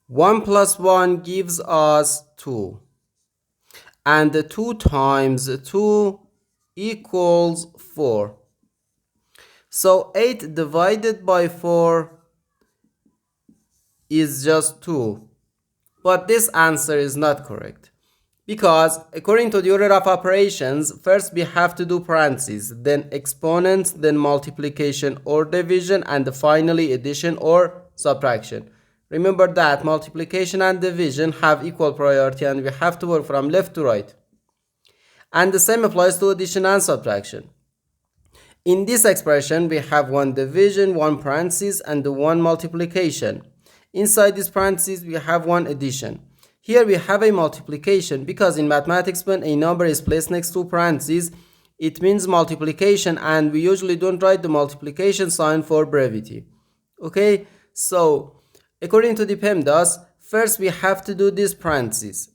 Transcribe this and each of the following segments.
1 plus 1 gives us 2. And 2 times 2 equals 4. So 8 divided by 4 is just 2. But this answer is not correct. Because according to the order of operations, first we have to do parentheses, then exponents, then multiplication or division, and finally addition or subtraction. Remember that multiplication and division have equal priority and we have to work from left to right. And the same applies to addition and subtraction. In this expression, we have one division, one parenthesis, and one multiplication. Inside this parenthesis, we have one addition. Here we have a multiplication because in mathematics, when a number is placed next to parentheses, it means multiplication, and we usually don't write the multiplication sign for brevity. Okay, so according to the PEMDAS, first we have to do this parenthesis,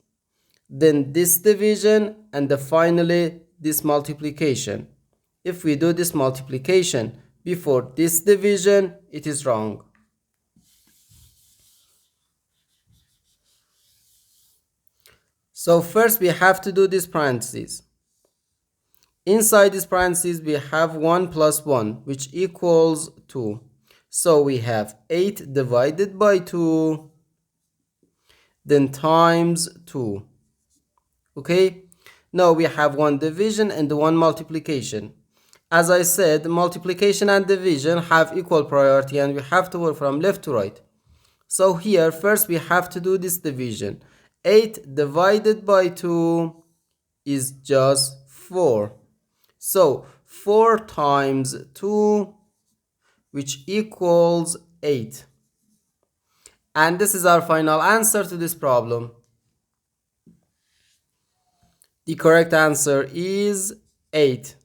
then this division, and finally this multiplication. If we do this multiplication before this division, it is wrong. So first we have to do this parentheses. Inside this parentheses we have 1 plus 1, which equals 2. So we have 8 divided by 2, then times 2. Okay, now we have one division and one multiplication. As I said, multiplication and division have equal priority and we have to work from left to right. So here first we have to do this division. 8 divided by 2 is just 4. So 4 times 2, which equals 8. And this is our final answer to this problem. The correct answer is 8.